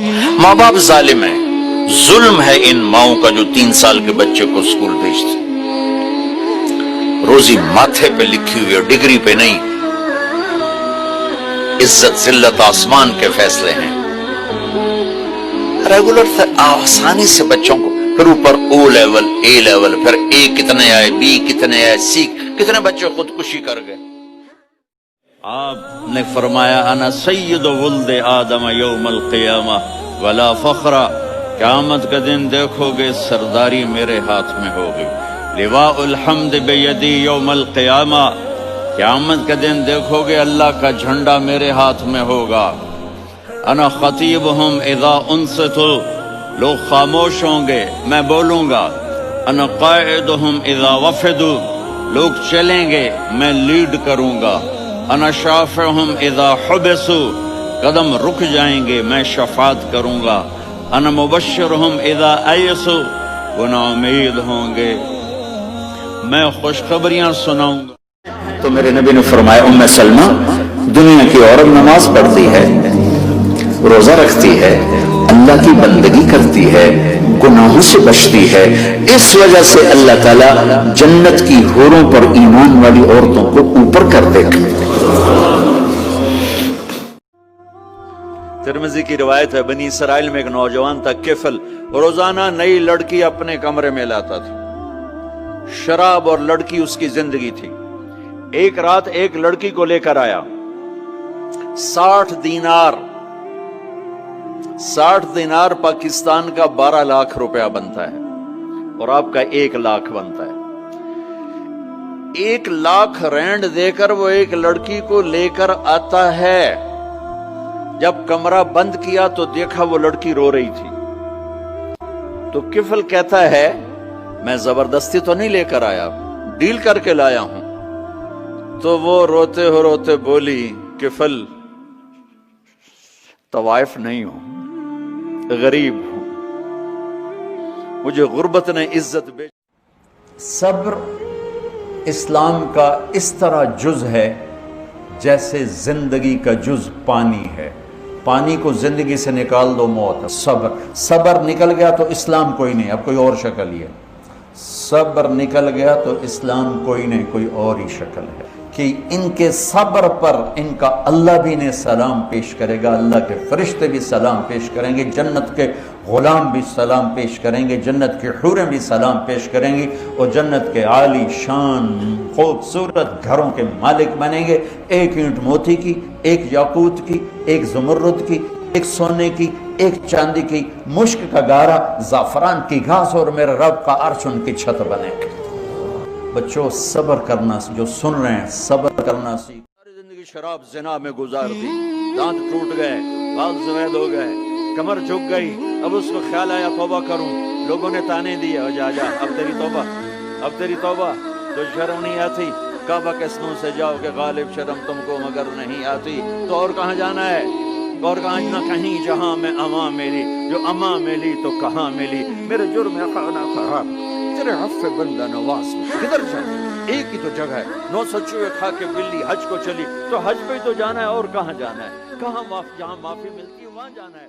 ماں باپ ظالم ہیں، ظلم ہے ان ماؤں کا جو 3 سال کے بچے کو اسکول بھیجتے، روزی ماتھے پہ لکھی ہوئی ہے، ڈگری پہ نہیں، عزت ذلت آسمان کے فیصلے ہیں۔ ریگولر آسانی سے بچوں کو، پھر اوپر او لیول اے لیول، پھر اے کتنے آئے، بی کتنے آئے، سی کتنے بچے خودکشی کر گئے۔ آپ نے فرمایا انا سید ولد آدم یوم القیامہ ولا فخر، قیامت کا دن دیکھو گے سرداری میرے ہاتھ میں ہوگی، لواء الحمد بیدی یوم القیامہ، قیامت کا دن دیکھو گے اللہ کا جھنڈا میرے ہاتھ میں ہوگا، انا خطیبہم اذا انصتوا، لوگ خاموش ہوں گے میں بولوں گا، انا قائدہم اذا وفدوا، لوگ چلیں گے میں لیڈ کروں گا، انا شافعہم اذا حبسوا، قدم رک جائیں گے میں شفاعت کروں گا، انا مبشرہم اذا ایسوا، وہ نا امید ہوں گے میں خوشخبریاں سناؤں گا۔ تو میرے نبی نے فرمایا ام سلمہ دنیا کی عورت نماز پڑھتی ہے، روزہ رکھتی ہے، اللہ کی بندگی کرتی ہے، گناہوں سے بچتی ہے، اس وجہ سے اللہ تعالیٰ جنت کی حوروں پر ایمان والی عورتوں کو اوپر کر دے گا۔ ترمذی کی روایت ہے، بنی اسرائیل میں ایک نوجوان تھا کفل، روزانہ نئی لڑکی اپنے کمرے میں لاتا تھا، شراب اور لڑکی اس کی زندگی تھی۔ ایک رات ایک لڑکی کو لے کر آیا، 60 دینار پاکستان کا 12 لاکھ روپیہ بنتا ہے، اور آپ کا 1 لاکھ بنتا ہے۔ 1 لاکھ رینڈ دے کر وہ ایک لڑکی کو لے کر آتا ہے، جب کمرہ بند کیا تو دیکھا وہ لڑکی رو رہی تھی، تو کفل کہتا ہے میں زبردستی تو نہیں لے کر آیا، ڈیل کر کے لایا ہوں۔ تو وہ روتے ہو روتے بولی کفل طوائف نہیں ہوں، غریب ہوں، مجھے غربت نے عزت بیچ۔ صبر اسلام کا اس طرح جز ہے جیسے زندگی کا جز پانی ہے، پانی کو زندگی سے نکال دو موت ہے۔ صبر نکل گیا تو اسلام کوئی نہیں، اب کوئی اور شکل ہی ہے، صبر نکل گیا تو اسلام کوئی نہیں، کوئی اور ہی شکل ہے، کہ ان کے صبر پر ان کا اللہ بھی انہیں سلام پیش کرے گا، اللہ کے فرشتے بھی سلام پیش کریں گے، جنت کے غلام بھی سلام پیش کریں گے، جنت کی حوریں بھی سلام پیش کریں گی، اور جنت کے عالی شان خوبصورت گھروں کے مالک بنیں گے، 1 اینٹ موتی کی، 1 یاقوت کی، 1 زمرد کی، 1 سونے کی، 1 چاندی کی، مشک کا گارا، زعفران کی گھاس، اور میرے رب کا عرش ان کی چھت بنے گا۔ بچوں صبر کرنا، جو سن رہے ہیں صبر کرنا سیکھ۔ ساری زندگی شراب زنا میں گزار دی، دانت ٹوٹ گئے، بال سفید ہو گئے، کمر جھک گئی، اب اس کو خیال آیا توبہ کروں، لوگوں نے تانے دیے، جا اب تیری توبہ، اب تیری توبہ، تو شرم نہیں آتی، کعبہ کے سنوں سے جاؤ کہ غالب شرم تم کو مگر نہیں آتی، تو اور کہاں جانا ہے، اور کہاں نہ کہیں جہاں میں اماں ملی، جو اماں ملی تو کہاں ملی، میرے جرم خانہ خراب، تیرے عفو بندہ نواز میں کدھر جائے، ایک ہی تو جگہ ہے، 900 چوہے کھا کے بلی حج کو چلی، تو حج پہ ہی تو جانا ہے، اور کہاں جانا ہے، کہاں جہاں معافی ملتی ہے وہاں جانا ہے۔